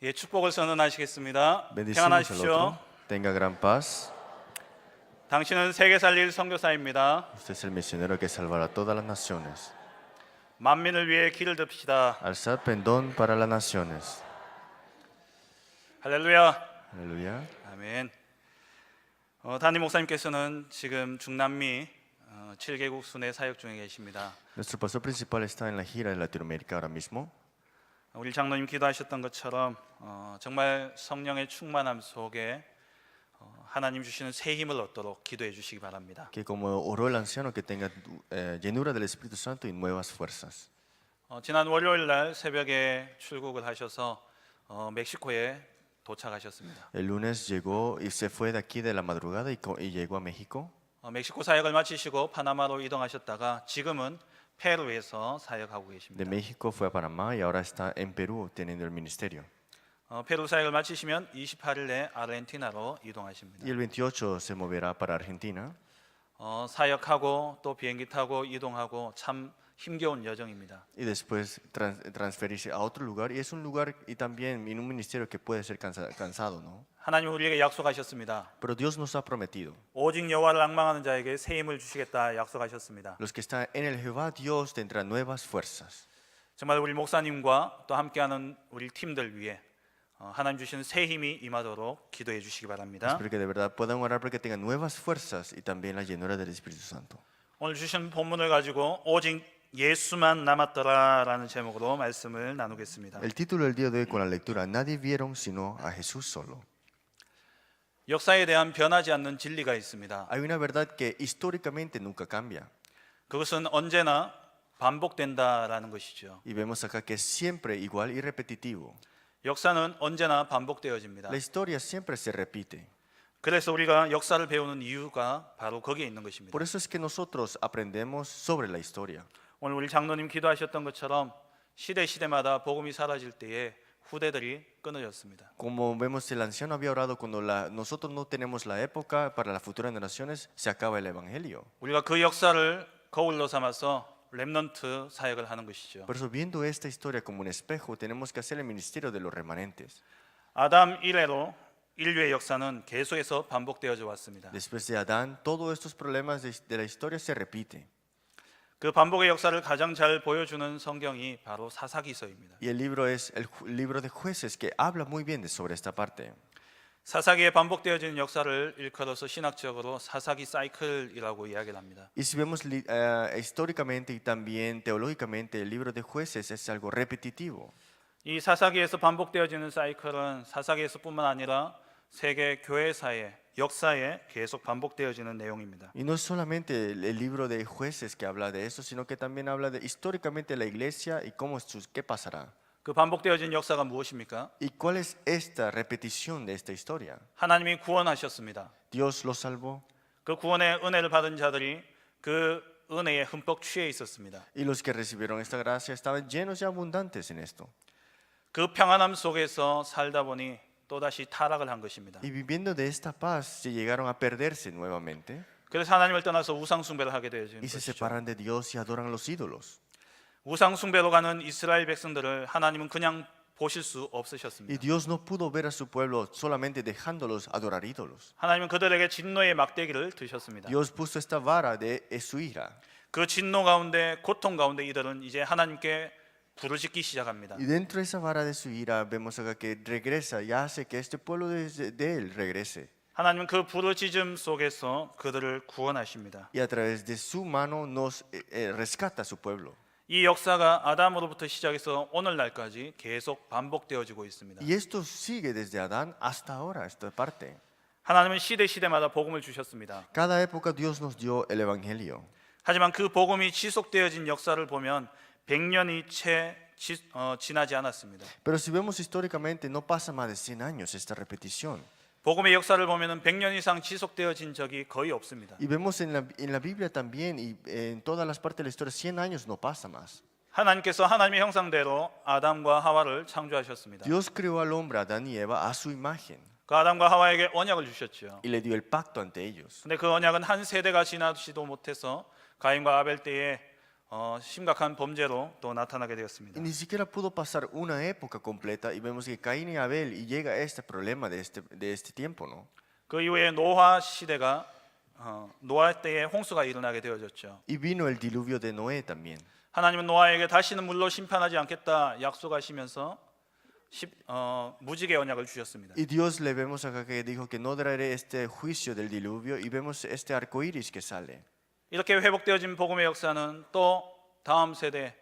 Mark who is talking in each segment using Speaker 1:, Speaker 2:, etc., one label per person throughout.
Speaker 1: 예, 축복을 선언하시겠습니다.
Speaker 2: Bendecimos al
Speaker 1: 평안하십시오.
Speaker 2: otro. Tenga gran paz.
Speaker 1: 당신은 세계 살릴 선교사입니다.
Speaker 2: Usted es el misionero que salvará a todas las naciones.
Speaker 1: 만민을 위해 길을 듭시다.
Speaker 2: Alzad pendón para las naciones.
Speaker 1: 할렐루야.
Speaker 2: Aleluya.
Speaker 1: 아멘. 담임 목사님께서는 지금 중남미 7개국 순회 사역 중에 계십니다.
Speaker 2: Nuestro pastor principal está en la gira de Latinoamérica ahora mismo.
Speaker 1: 우리 장로님 기도하셨던 것처럼 정말 성령의 충만함 속에 하나님 주시는 새 힘을 얻도록 기도해 주시기 바랍니다.
Speaker 2: Que como oró el anciano, que tenga llenura del Espíritu Santo y nuevas fuerzas.
Speaker 1: 지난 월요일 날 새벽에 출국을 하셔서 멕시코에 도착하셨습니다.
Speaker 2: El lunes llegó y se fue de aquí de la madrugada y llegó a México.
Speaker 1: 멕시코 사역을 마치시고 파나마로 이동하셨다가 지금은 페루에서 사역하고
Speaker 2: De
Speaker 1: 계십니다.
Speaker 2: México fue a Panamá y ahora está en Perú teniendo el ministerio.
Speaker 1: 페루 사역을 마치시면 28일에 아르헨티나로 이동하십니다.
Speaker 2: Y el 28 se moverá para Argentina.
Speaker 1: 사역하고 또 비행기 타고 이동하고 참 힘겨운 여정입니다.
Speaker 2: Y después transferirse a otro lugar. Y es un lugar y también en un ministerio que puede ser cansado, ¿no?
Speaker 1: 하나님 우리에게 약속하셨습니다.
Speaker 2: Pero Dios nos ha prometido.
Speaker 1: 오직 여호와를 앙망하는 자에게 새 힘을 주시겠다 약속하셨습니다.
Speaker 2: Los que están en el Jehová, Dios tendrá nuevas fuerzas.
Speaker 1: 정말 우리 목사님과 또 함께하는 우리 팀들 위해 하나님 주시는 새 힘이 임하도록 기도해 주시기 바랍니다.
Speaker 2: Espero que de verdad puedan orar para que tengan nuevas fuerzas y también la llenura del Espíritu Santo.
Speaker 1: 오늘 주신 본문을 가지고 오직 예수만 남았더라라는 제목으로 말씀을 나누겠습니다.
Speaker 2: El título del día de hoy con la lectura: Nadie vieron sino a Jesús solo.
Speaker 1: 역사에 대한 변하지 않는 진리가 있습니다.
Speaker 2: Hay una verdad que históricamente nunca cambia.
Speaker 1: 그것은 언제나 반복된다라는 것이죠.
Speaker 2: Y vemos acá que es siempre igual y repetitivo.
Speaker 1: 역사는 언제나 반복되어집니다.
Speaker 2: La historia siempre se repite.
Speaker 1: 그래서 우리가 역사를 배우는 이유가 바로 거기에 있는 것입니다.
Speaker 2: Por eso es que nosotros aprendemos sobre la historia.
Speaker 1: 오늘 우리 장로님 기도하셨던 것처럼 시대마다 복음이 사라질 때에 후대들이 끊어졌습니다.
Speaker 2: Como vemos, el anciano había orado cuando nosotros no tenemos la época para las futuras generaciones, se acaba el evangelio.
Speaker 1: 우리가 그 역사를 거울로 삼아서 렘넌트 사역을 하는 것이죠.
Speaker 2: Por eso, viendo esta historia como un espejo, tenemos que hacer el ministerio de los remanentes.
Speaker 1: 아담 이래로 인류의 역사는 계속해서 반복되어져 왔습니다.
Speaker 2: Después de Adán, todos estos problemas de la historia se repiten.
Speaker 1: 그 반복의 역사를 가장 잘 보여주는 성경이 바로 사사기서입니다.
Speaker 2: Y el libro es el libro de Jueces, que habla muy bien sobre esta parte.
Speaker 1: 사사기에 반복되어지는 역사를 일컬어서 신학적으로 사사기 사이클이라고 이야기를 합니다.
Speaker 2: Y si vemos históricamente y también teológicamente, el libro de Jueces es algo repetitivo.
Speaker 1: 이 사사기에서 반복되어지는 사이클은 사사기에서뿐만 아니라 세계 교회사의 역사에 계속 반복되어지는 내용입니다.
Speaker 2: Y no es solamente el libro de Jueces que habla de eso, sino que también habla de históricamente la iglesia y qué pasará.
Speaker 1: 그 반복되어진 역사가 무엇입니까?
Speaker 2: ¿Y cuál es esta repetición de esta historia?
Speaker 1: 하나님이 구원하셨습니다.
Speaker 2: Dios los salvó.
Speaker 1: 그 구원의 은혜를 받은 자들이 그 은혜에 흠뻑 취해 있었습니다.
Speaker 2: Y los que recibieron esta gracia estaban llenos y abundantes en esto.
Speaker 1: 그 평안함 속에서 살다 보니 또다시 타락을 한 것입니다.
Speaker 2: Y viviendo de esta paz, se llegaron a perderse nuevamente.
Speaker 1: 그래서 하나님을 떠나서 우상 숭배를 하게 되어진
Speaker 2: Y se
Speaker 1: 것이죠.
Speaker 2: separan de Dios y adoran los ídolos.
Speaker 1: 우상 숭배로 가는 이스라엘 백성들을 하나님은 그냥 보실 수
Speaker 2: Y
Speaker 1: 없으셨습니다.
Speaker 2: Dios no pudo ver a su pueblo solamente dejándolos adorar ídolos.
Speaker 1: 하나님은 그들에게 진노의 막대기를 드셨습니다.
Speaker 2: Dios puso esta vara de su ira.
Speaker 1: 그 진노 가운데 고통 가운데 이들은 이제 하나님께 부르짖기 시작합니다.
Speaker 2: Y dentro de esa vara de su ira vemos acá que regresa y hace que este pueblo de él regrese.
Speaker 1: 하나님은 그 부르짖음 속에서 그들을 구원하십니다.
Speaker 2: Y a través de su mano nos rescata a su pueblo.
Speaker 1: 이 역사가 아담으로부터 시작해서 오늘날까지 계속 반복되어지고 있습니다.
Speaker 2: Y esto sigue desde Adán hasta ahora, esta parte.
Speaker 1: 하나님은 시대마다 복음을 주셨습니다.
Speaker 2: Cada época Dios nos dio el evangelio.
Speaker 1: 하지만 그 복음이 지속되어진 역사를 보면 100년이 채 지나지 않았습니다.
Speaker 2: Pero si vemos históricamente, no pasa más de 100 años esta repetición.
Speaker 1: 복음의 역사를 보면 100년 이상 지속되어진 적이 거의 없습니다.
Speaker 2: Y vemos en la Biblia también y en todas las partes de la historia, 100 años no pasa más.
Speaker 1: 하나님께서 하나님의 형상대로 아담과 하와를 창조하셨습니다.
Speaker 2: Dios creó al hombre, Adán y Eva, a su imagen
Speaker 1: 그 아담과 하와에게 언약을 주셨죠.
Speaker 2: y le dio el pacto ante ellos.
Speaker 1: 근데 그 언약은 한 세대가 지나지도 못해서 가인과 아벨 때에 심각한 범죄로 또 나타나게
Speaker 2: Y
Speaker 1: 되었습니다.
Speaker 2: ni siquiera pudo pasar una época completa y vemos que Caín y Abel y llega este problema de este tiempo, ¿no?
Speaker 1: 그 이후에 노아 시대가 노아 때에 홍수가 일어나게 되어졌죠.
Speaker 2: Y vino el diluvio de Noé también.
Speaker 1: 하나님은 노아에게 다시는 물로 심판하지 않겠다 약속하시면서 무지개 언약을 주셨습니다.
Speaker 2: Y Dios le vemos acá que dijo que no traeré este juicio del diluvio y vemos este arco iris que sale.
Speaker 1: 이렇게 회복되어진 복음의 역사는 또 다음 세대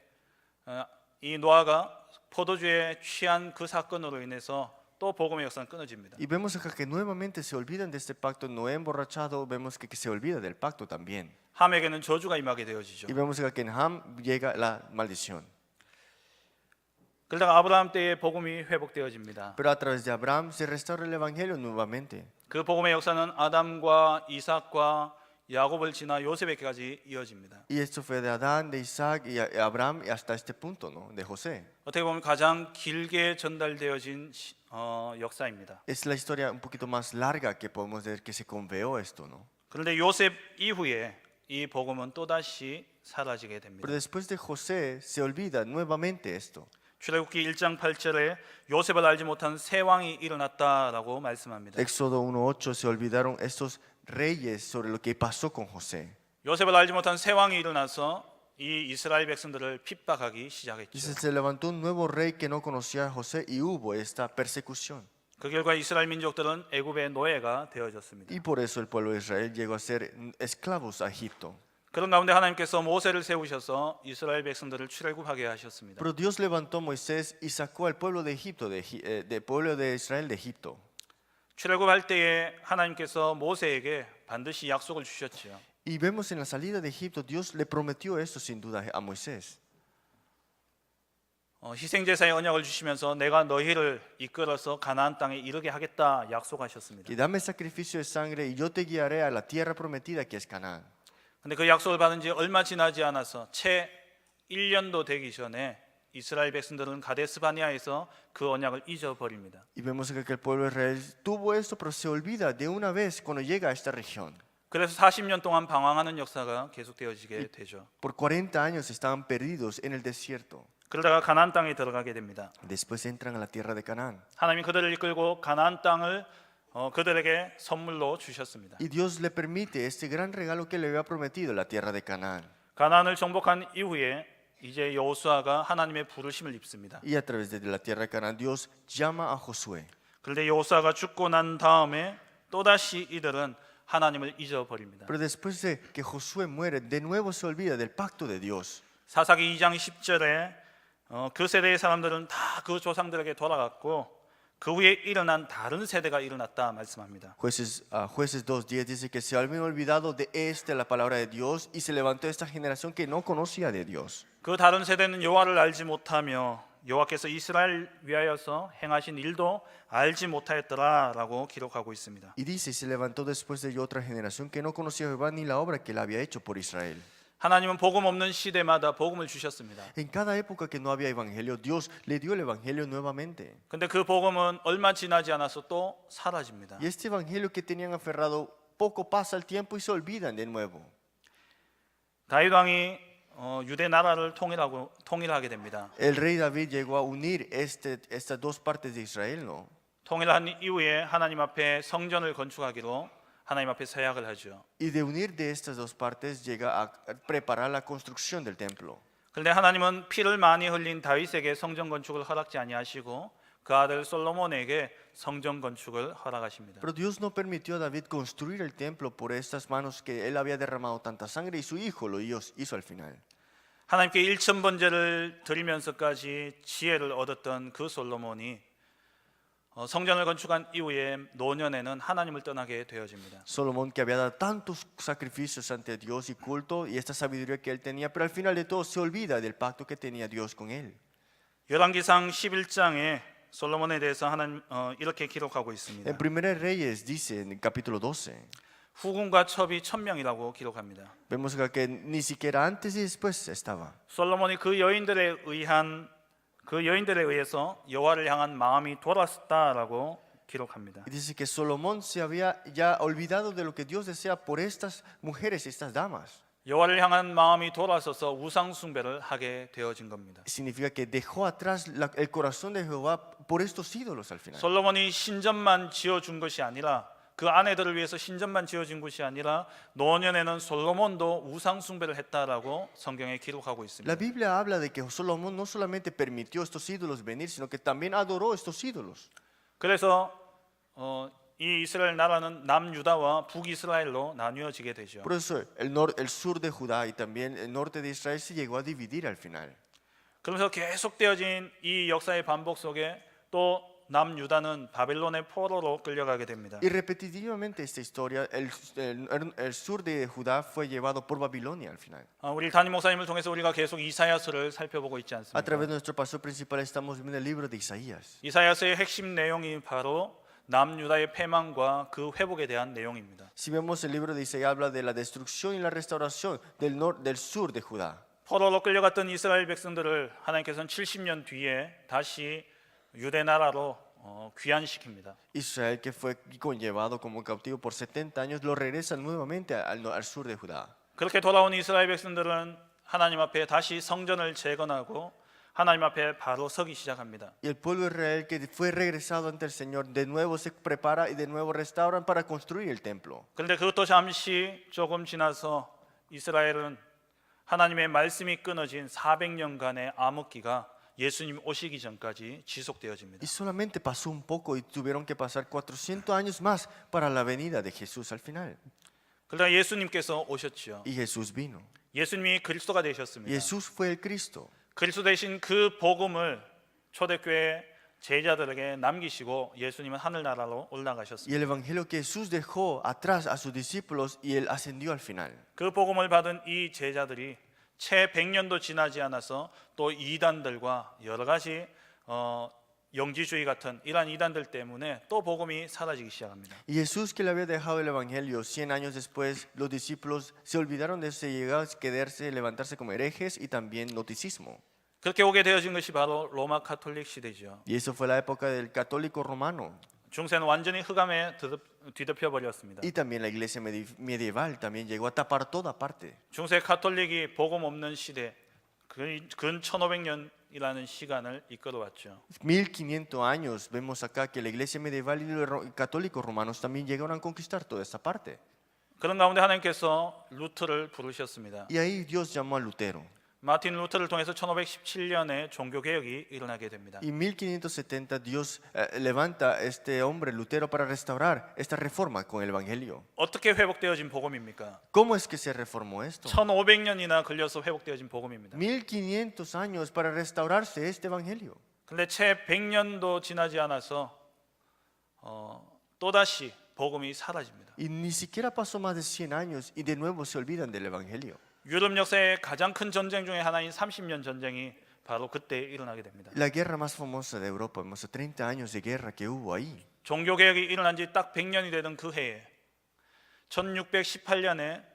Speaker 1: 이 노아가 포도주에 취한 그 사건으로 인해서 또 복음의 역사는 끊어집니다.
Speaker 2: Y vemos acá que nuevamente se olvidan de este pacto. Noé emborrachado, vemos que se olvida del pacto también.
Speaker 1: 함에게는 저주가 임하게 되어지죠.
Speaker 2: Y vemos acá que en Ham llega la maldición.
Speaker 1: 그러다가 아브라함 때의 복음이 회복되어집니다.
Speaker 2: Pero a través de Abraham se restaura el evangelio nuevamente.
Speaker 1: 그 복음의 역사는 아담과 이삭과 야곱을 지나 요셉에게까지 이어집니다.
Speaker 2: Y esto fue de Adán, de Isaac y Abraham y hasta este punto, ¿no? De José.
Speaker 1: 어떻게 보면 가장 길게 전달되어진 역사입니다.
Speaker 2: Es la historia un poquito más larga que podemos ver que se conveó esto, ¿no?
Speaker 1: 그런데 요셉 이후에 이 복음은 또다시 사라지게 됩니다.
Speaker 2: Pero después de José se olvida nuevamente esto.
Speaker 1: 출애굽기 1장 8절에 요셉을 알지 못한 새 왕이 일어났다라고 말씀합니다.
Speaker 2: Éxodo 1:8 se olvidaron estos reyes sobre lo que pasó con José.
Speaker 1: 요셉을 알지 못한 새 왕이 일어나서 이 이스라엘 백성들을 핍박하기 시작했죠.
Speaker 2: Dice, se levantó un nuevo rey que no conocía a José y hubo esta persecución.
Speaker 1: 그 결과 이스라엘 민족들은 애굽의 노예가 되어졌습니다.
Speaker 2: Y por eso el pueblo de Israel llegó a ser esclavos a Egipto.
Speaker 1: 그런 가운데 하나님께서 모세를 세우셔서 이스라엘 백성들을 출애굽하게 하셨습니다.
Speaker 2: Pero Dios levantó a Moisés y sacó al pueblo de Egipto, del pueblo de Israel de Egipto.
Speaker 1: 출애굽할 때에 하나님께서 모세에게 반드시 약속을 주셨지요.
Speaker 2: Y vemos en la salida de Egipto, Dios le prometió esto sin duda a Moisés.
Speaker 1: 희생제사의 언약을 주시면서 내가 너희를 이끌어서 가나안 땅에 이르게 하겠다 약속하셨습니다.
Speaker 2: Que dame sacrificio de sangre y yo te guiaré a la tierra prometida que es Canaán.
Speaker 1: 근데 그 약속을 받은 지 얼마 지나지 않아서 채 1년도 되기 전에 이스라엘 백성들은 가데스 바네아에서 그 언약을 잊어버립니다.
Speaker 2: Y vemos que el pueblo de Israel tuvo esto, pero se olvida de una vez cuando llega a esta región.
Speaker 1: 그래서 40년 동안 방황하는 역사가 계속되어지게 되죠.
Speaker 2: Por 40 años estaban perdidos en el desierto.
Speaker 1: 그러다가 가나안 땅에 들어가게 됩니다.
Speaker 2: Después entran a la tierra de Canaán.
Speaker 1: 하나님이 그들을 이끌고 가나안 땅을 그들에게 선물로 주셨습니다.
Speaker 2: Y Dios le permite este gran regalo que le había prometido, la tierra de Canaán.
Speaker 1: 가나안을 정복한 이후에 이제 여호수아가 하나님의 부르심을 입습니다.
Speaker 2: Y a través de la tierra de Canaán, Dios llama a Josué.
Speaker 1: 그런데 여호수아가 죽고 난 다음에 또다시 이들은 하나님을 잊어버립니다.
Speaker 2: Pero después de que Josué muere, de nuevo se olvida del pacto de Dios.
Speaker 1: 사사기 2장 10절에 그 세대의 사람들은 다 그 조상들에게 돌아갔고 그 후에 일어난 다른 세대가 일어났다 말씀합니다.
Speaker 2: Jueces 2:10 dice que se habían olvidado de la palabra de Dios y se levantó esta generación que no conocía de Dios.
Speaker 1: 그 다른 세대는 여호와를 알지 못하며 여호와께서 이스라엘 위하여서 행하신 일도 알지 못하였더라라고 기록하고 있습니다.
Speaker 2: Y dice, se levantó después de ello otra generación que no conocía a Jehová ni la obra que él había hecho por Israel.
Speaker 1: 하나님은 복음 없는 시대마다 복음을 주셨습니다.
Speaker 2: En cada época que no había evangelio, Dios le dio el evangelio nuevamente.
Speaker 1: 근데 그 복음은 얼마 지나지 않아서 또 사라집니다.
Speaker 2: Y este evangelio que tenían aferrado, poco pasa el tiempo y se olvidan de nuevo.
Speaker 1: 다윗 왕이 유대 나라를 통일하게 됩니다.
Speaker 2: El rey David llegó a unir estas dos partes de Israel, ¿no?
Speaker 1: 통일한 이후에 하나님 앞에 성전을 건축하기로 하나님 앞에 서약을 하죠.
Speaker 2: Y de unir de estas dos partes llega a preparar la construcción del templo.
Speaker 1: 그런데 하나님은 피를 많이 흘린 다윗에게 성전 건축을 허락지 아니하시고 그 아들 솔로몬에게 성전 건축을 허락하십니다.
Speaker 2: Pero Dios no permitió a David construir el templo por estas manos que él había derramado tanta sangre y su hijo lo hizo al final.
Speaker 1: 하나님께 일천 번제를 드리면서까지 지혜를 얻었던 그 솔로몬이 성전을 건축한 이후에 노년에는 하나님을 떠나게 되어집니다.
Speaker 2: Salomón, que había dado tantos sacrificios ante Dios y culto y esta sabiduría que él tenía, pero al final de todo se olvida del pacto que tenía Dios con él.
Speaker 1: 열왕기상 11장에 솔로몬에 대해서 하나님 이렇게 기록하고 있습니다.
Speaker 2: En Primera de Reyes dice en el capítulo 12,
Speaker 1: 후궁과 첩이 1000명이라고 기록합니다.
Speaker 2: vemos acá que ni siquiera antes y después estaba.
Speaker 1: 솔로몬이 그 여인들에 의해서 여호와를 향한 마음이 돌았다라고 기록합니다.
Speaker 2: Y dice que Salomón se había ya olvidado de lo que Dios desea por estas mujeres y estas damas.
Speaker 1: 여호와를 향한 마음이 돌아서서 우상 숭배를 하게 되어진 겁니다.
Speaker 2: Significa que dejó atrás el corazón de Jehová por estos ídolos al final.
Speaker 1: 솔로몬이 신전만 지어준 것이 아니라 그 아내들을 위해서 신전만 지어진 것이 아니라 노년에는 솔로몬도 우상 숭배를 했다라고 성경에 기록하고 있습니다.
Speaker 2: La Biblia habla de que Salomón no solamente permitió estos ídolos venir, sino que también adoró estos ídolos.
Speaker 1: 그래서 이 이스라엘 나라는 남유다와 북이스라엘로 나뉘어지게 되죠.
Speaker 2: Por eso el sur de Judá y también el norte de Israel se llegó a dividir al final.
Speaker 1: 그러면서 계속되어진 이 역사의 반복 속에 또 남유다는 바벨론의 포로로 끌려가게 됩니다.
Speaker 2: Y repetitivamente esta historia, el sur de Judá fue llevado por Babilonia al final.
Speaker 1: 우리 담임 목사님을 통해서 우리가 계속 이사야서를 살펴보고 있지
Speaker 2: A
Speaker 1: 않습니까?
Speaker 2: través de nuestro pastor principal estamos viendo el libro de Isaías.
Speaker 1: 이사야서의 핵심 내용이 바로 남유다의 패망과 그 회복에 대한 내용입니다.
Speaker 2: Si vemos el libro de Isaías habla de la destrucción y la restauración del sur de Judá.
Speaker 1: 포로로 끌려갔던 이스라엘 백성들을 하나님께서는 70년 뒤에 다시 유대 나라로 귀환시킵니다.
Speaker 2: Israel, que fue conllevado como cautivo por 70 años, lo regresa nuevamente al sur de Judá.
Speaker 1: 그렇게 돌아온 이스라엘 백성들은 하나님 앞에 다시 성전을 재건하고 하나님 앞에 바로 서기 시작합니다.
Speaker 2: Y el pueblo de Israel que fue regresado ante el Señor de nuevo se prepara y de nuevo restauran para construir el templo.
Speaker 1: 그런데 그것도 잠시 조금 지나서 이스라엘은 하나님의 말씀이 끊어진 400년간의 암흑기가 예수님 오시기 전까지 지속되어집니다.
Speaker 2: Y solamente pasó un poco y tuvieron que pasar 400 años más para la venida de Jesús al final.
Speaker 1: 그러나 예수님께서 오셨지요.
Speaker 2: Y Jesús vino.
Speaker 1: 예수님이 그리스도가 되셨습니다.
Speaker 2: Jesús fue el Cristo.
Speaker 1: 그리스도 되신 그 복음을 초대교회 제자들에게 남기시고 예수님은 하늘나라로
Speaker 2: Y
Speaker 1: 올라가셨습니다.
Speaker 2: el evangelio que Jesús dejó atrás a sus discípulos y él ascendió al final.
Speaker 1: 그 복음을 받은 이 제자들이 채 100년도 지나지 않아서 또 이단들과 여러 가지 영지주의 같은 이러한 이단들 때문에 또 복음이 사라지기 시작합니다.
Speaker 2: Y Jesús, que le había dejado el evangelio 100 años después, los discípulos se olvidaron de eso y llegaron a quedarse, levantarse como herejes y también noticismo.
Speaker 1: 그렇게 오게 되어진 것이 바로 로마 카톨릭 시대죠.
Speaker 2: Y eso fue la época del católico romano.
Speaker 1: 중세는 완전히 흑암에 뒤덮여 버렸습니다.
Speaker 2: Y también la iglesia medieval también llegó a tapar toda parte.
Speaker 1: 중세 카톨릭이 복음 없는 시대 근 1500년이라는 시간을 이끌어왔죠.
Speaker 2: 1500 años vemos acá que la iglesia medieval y los católicos romanos también llegaron a conquistar toda esta parte.
Speaker 1: 그런 가운데 하나님께서 루터를 부르셨습니다.
Speaker 2: Y ahí Dios llamó a Lutero.
Speaker 1: 마틴 루터를 통해서 1517년에 종교 개혁이 일어나게 됩니다.
Speaker 2: Y en 1570 Dios levanta a este hombre Lutero para restaurar esta reforma con el evangelio.
Speaker 1: 어떻게 회복되어진 복음입니까?
Speaker 2: ¿Cómo es que se reformó esto?
Speaker 1: 1500년이나 걸려서 회복되어진 복음입니다.
Speaker 2: 1500 años para restaurarse este evangelio.
Speaker 1: 근데 채 100년도 지나지 않아서 또다시 복음이 사라집니다.
Speaker 2: Y ni siquiera pasó más de 100 años y de nuevo se olvidan del evangelio.
Speaker 1: 유럽 역사의 가장 큰 전쟁 중에 하나인 30년 전쟁이 바로 그때 일어나게 됩니다.
Speaker 2: La guerra más famosa de Europa, más de 30 años de guerra que hubo ahí.
Speaker 1: 종교 개혁이 일어난 지 딱 100년이 되던 그 해에 1618년에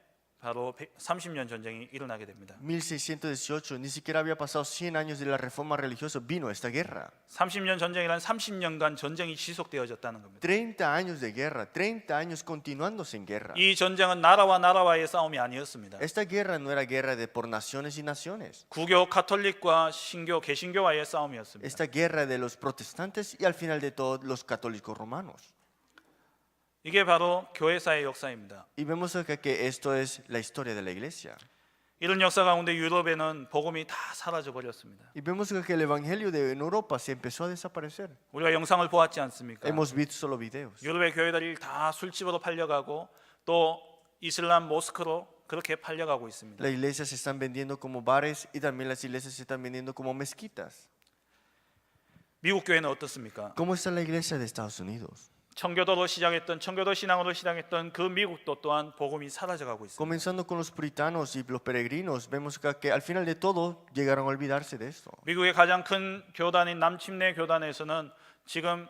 Speaker 1: 바로 30년 전쟁이 일어나게 됩니다.
Speaker 2: 1618, ni siquiera había pasado 100 años de la reforma religiosa, vino esta guerra.
Speaker 1: 30년 전쟁이란 30년간 전쟁이 지속되어졌다는 겁니다.
Speaker 2: 30 años de guerra, 30 años continuándose en guerra.
Speaker 1: 이 전쟁은 나라와 나라와의 싸움이 아니었습니다.
Speaker 2: Esta guerra no era guerra de por naciones y naciones.
Speaker 1: 구교 카톨릭과 신교 개신교와의 싸움이었습니다.
Speaker 2: Esta guerra de los protestantes y al final de todo los católicos romanos.
Speaker 1: 이게 바로 교회사의 역사입니다.
Speaker 2: Y vemos acá que esto es la historia de la iglesia.
Speaker 1: 이런 역사 가운데 유럽에는 복음이 다 사라져 버렸습니다.
Speaker 2: Y vemos acá que el evangelio en Europa se empezó a desaparecer.
Speaker 1: 우리가 영상을 보았지 않습니까?
Speaker 2: Hemos visto solo videos.
Speaker 1: 유럽의 교회들이 다 술집으로 팔려가고 또 이슬람 모스크로 그렇게 팔려가고 있습니다.
Speaker 2: Las iglesias se están vendiendo como bares y también las iglesias se están vendiendo como mezquitas.
Speaker 1: 미국 교회는 어떻습니까?
Speaker 2: ¿Cómo está la iglesia de Estados Unidos?
Speaker 1: 청교도 신앙으로 시작했던 그 미국도 또한 복음이 사라져가고 있습니다.
Speaker 2: Comenzando con los puritanos y los peregrinos, vemos acá que al final de todo llegaron a olvidarse de esto.
Speaker 1: 미국의 가장 큰 교단인 남침내 교단에서는 지금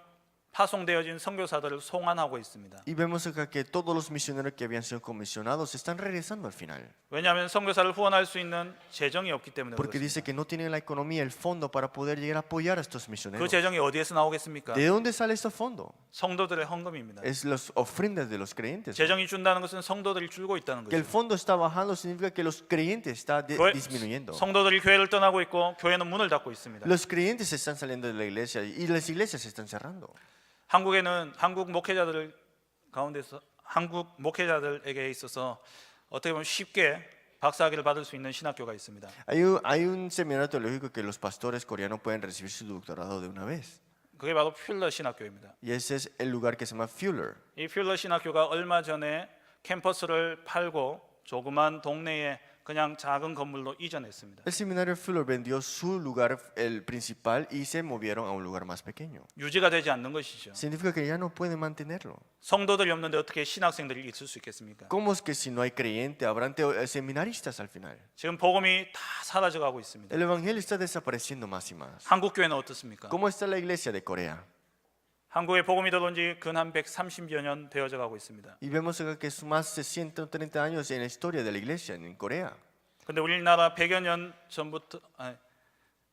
Speaker 1: 파송되어진 선교사들을 송환하고 있습니다.
Speaker 2: Y vemos acá que todos los misioneros que habían sido comisionados están regresando al final.
Speaker 1: 왜냐하면 선교사를 후원할 수 있는 재정이 없기 때문에
Speaker 2: Porque dice
Speaker 1: 그렇습니다.
Speaker 2: que no tienen la economía, el fondo para poder llegar a apoyar a estos
Speaker 1: 그
Speaker 2: misioneros.
Speaker 1: 재정이 어디에서 나오겠습니까?
Speaker 2: ¿De dónde sale este fondo?
Speaker 1: 성도들의 헌금입니다.
Speaker 2: Es las ofrendas de los creyentes.
Speaker 1: 재정이 준다는 것은 성도들이 줄고 있다는
Speaker 2: Que el
Speaker 1: 거죠.
Speaker 2: fondo está bajando significa que los creyentes están disminuyendo.
Speaker 1: 성도들이 교회를 떠나고 있고 교회는 문을 닫고 있습니다.
Speaker 2: Los creyentes están saliendo de la iglesia y las iglesias se están cerrando.
Speaker 1: 한국에는 한국 목회자들 가운데서 한국 목회자들에게 있어서 어떻게 보면 쉽게 박사학위를 받을 수 있는 신학교가 있습니다.
Speaker 2: Hay un seminario teológico que los pastores coreanos pueden recibir su doctorado de una vez.
Speaker 1: 그게 바로 퓰러 신학교입니다.
Speaker 2: Y ese es el lugar que se llama Fuller.
Speaker 1: 이 퓰러 신학교가 얼마 전에 캠퍼스를 팔고 조그만 동네에 그냥 작은 건물로 이전했습니다.
Speaker 2: El seminario Fuller vendió su lugar, el principal, y se movieron a un lugar más pequeño.
Speaker 1: 유지가 되지 않는 것이죠.
Speaker 2: Significa que ya no pueden mantenerlo.
Speaker 1: 성도들이 없는데 어떻게 신학생들이 있을 수 있겠습니까?
Speaker 2: ¿Cómo es que si no hay creyente habrán seminaristas al final?
Speaker 1: 지금 복음이 다 사라져가고 있습니다.
Speaker 2: El evangelio está desapareciendo más y más.
Speaker 1: 한국 교회는 어떻습니까?
Speaker 2: ¿Cómo está la iglesia de Corea?
Speaker 1: 한국에 복음이 들어온 지 근 한 130여 년 되어져 가고 있습니다.
Speaker 2: Y vemos acá que es más de 130 años en la historia de la iglesia en Corea.
Speaker 1: 근데 우리나라 100여 년 전부터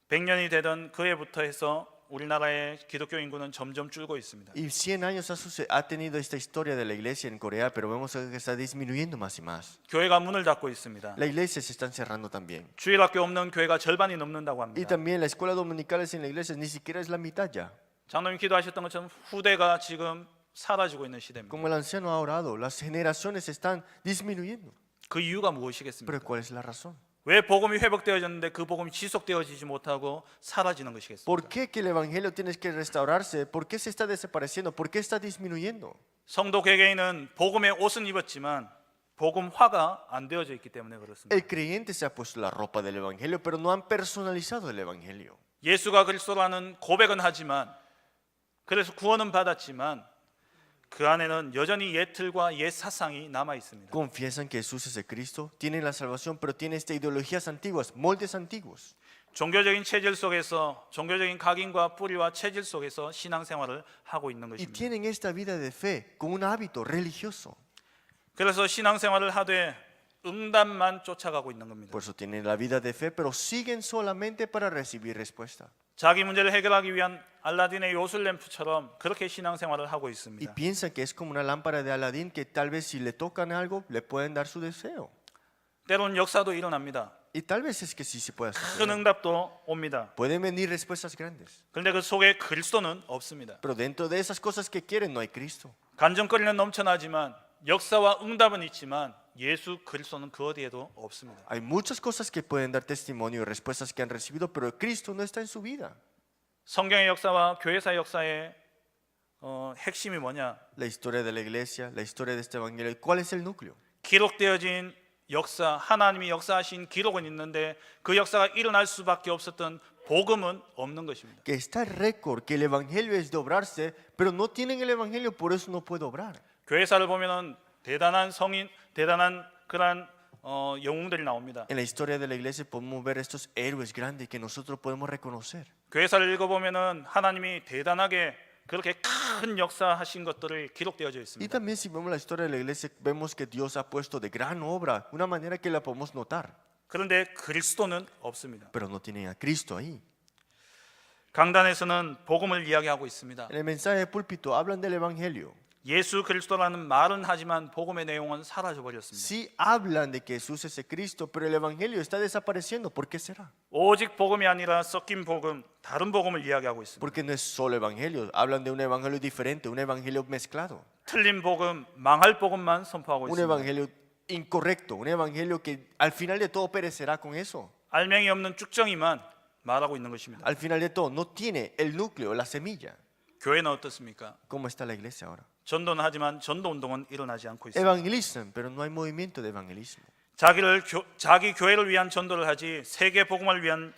Speaker 1: 100년이 되던 그 해부터 해서 우리나라의 기독교 인구는 점점 줄고 있습니다.
Speaker 2: Y 100 años ha tenido esta historia de la iglesia en Corea, pero vemos acá que está disminuyendo más y más.
Speaker 1: 교회가 문을 닫고 있습니다.
Speaker 2: La iglesia se están cerrando también.
Speaker 1: 주일학교 없는 교회가 절반이 넘는다고
Speaker 2: Y
Speaker 1: 합니다.
Speaker 2: también la escuela dominicales en la iglesia ni siquiera es la mitad ya.
Speaker 1: 장로님 기도하셨던 것처럼 후대가 지금 사라지고 있는 시대입니다.
Speaker 2: Como el anciano ha orado, las generaciones están disminuyendo.
Speaker 1: 그 이유가
Speaker 2: Pero
Speaker 1: 무엇이겠습니까?
Speaker 2: ¿cuál es la razón?
Speaker 1: 왜 복음이 회복되어졌는데 그 복음이 지속되어지지 못하고 사라지는 것이겠습니까?
Speaker 2: ¿Por qué que el evangelio tiene que restaurarse? ¿Por qué se está desapareciendo? ¿Por qué está disminuyendo?
Speaker 1: 성도 개개인은 복음의 옷은 입었지만 복음화가 안 되어져 있기 때문에 그렇습니다.
Speaker 2: El creyente se ha puesto la ropa del evangelio, pero no han personalizado el evangelio.
Speaker 1: 예수가 그리스도라는 고백은 하지만 그래서 구원은 받았지만 그 안에는 여전히 옛 틀과 옛 사상이 남아 있습니다.
Speaker 2: Confiesan que Jesús es el Cristo, tienen la salvación, pero tienen estas ideologías antiguas, moldes antiguos.
Speaker 1: 종교적인 체질 속에서 종교적인 각인과 뿌리와 체질 속에서 신앙생활을 하고 있는
Speaker 2: Y
Speaker 1: 것입니다.
Speaker 2: tienen esta vida de fe con un hábito religioso.
Speaker 1: 그래서 신앙생활을 하되 응답만 쫓아가고 있는 겁니다.
Speaker 2: Por eso tienen la vida de fe, pero siguen solamente para recibir respuesta.
Speaker 1: 자기 문제를 해결하기 위한 알라딘의 요술램프처럼 그렇게 신앙생활을 하고
Speaker 2: Y
Speaker 1: 있습니다.
Speaker 2: piensan que es como una lámpara de Aladín que tal vez si le tocan algo le pueden dar su deseo.
Speaker 1: 때로는 역사도 일어납니다.
Speaker 2: Y tal vez es que sí se puede
Speaker 1: 큰
Speaker 2: hacer.
Speaker 1: 응답도 옵니다.
Speaker 2: Pueden venir respuestas grandes.
Speaker 1: 그런데 그 속에 그리스도는 없습니다.
Speaker 2: Pero dentro de esas cosas que quieren no hay Cristo.
Speaker 1: 간증거리는 넘쳐나지만 역사와 응답은 있지만 예수 그리스도는 그 어디에도 없습니다.
Speaker 2: Hay muchas cosas que pueden dar testimonio y respuestas que han recibido, pero Cristo no está en su vida.
Speaker 1: 성경의 역사와 교회사 역사의 핵심이 뭐냐?
Speaker 2: La historia de la iglesia, la historia de este evangelio, ¿cuál es el núcleo?
Speaker 1: 기록되어진 역사, 하나님이 역사하신 기록은 있는데 그 역사가 일어날 수밖에 없었던 복음은 없는 것입니다.
Speaker 2: Que está el récord, que el evangelio es de obrarse, pero no tienen el evangelio, por eso no puede obrar.
Speaker 1: 교회사를 보면은 대단한 성인, 대단한 그런 영웅들이 나옵니다.
Speaker 2: En la historia de la iglesia podemos ver estos héroes grandes que nosotros podemos reconocer.
Speaker 1: 교회사를 읽어보면은 하나님이 대단하게 그렇게 큰 역사하신 것들을 기록되어져
Speaker 2: Y
Speaker 1: 있습니다.
Speaker 2: también si vemos la historia de la iglesia, vemos que Dios ha puesto de gran obra, una manera que la podemos notar,
Speaker 1: 그런데 그리스도는 없습니다.
Speaker 2: pero no tienen a Cristo ahí.
Speaker 1: 강단에서는 복음을 이야기하고 있습니다.
Speaker 2: En el mensaje de púlpito hablan del evangelio.
Speaker 1: 예수 그리스도라는 말은 하지만 복음의 내용은 사라져 버렸습니다.
Speaker 2: Sí hablan de que Jesús es el Cristo, pero el evangelio está desapareciendo. ¿Por qué será?
Speaker 1: 오직 복음이 아니라 섞인 복음, 다른 복음을 이야기하고 있습니다.
Speaker 2: Porque no es solo evangelio, hablan de un evangelio diferente, un evangelio mezclado,
Speaker 1: 틀린 복음, 망할 복음만 선포하고
Speaker 2: un
Speaker 1: 있습니다.
Speaker 2: evangelio incorrecto, un evangelio que al final de todo perecerá con eso.
Speaker 1: 알맹이 없는 쭉정이만 말하고 있는 것입니다.
Speaker 2: Al final de todo no tiene el núcleo, la semilla.
Speaker 1: 교회는 어떻습니까?
Speaker 2: ¿Cómo está la iglesia ahora?
Speaker 1: 전도는 하지만 전도 운동은 일어나지 않고 있습니다.
Speaker 2: Evangelizan, pero no hay movimiento de evangelismo.
Speaker 1: 자기 교회를 위한 전도를 하지 세계 복음을 위한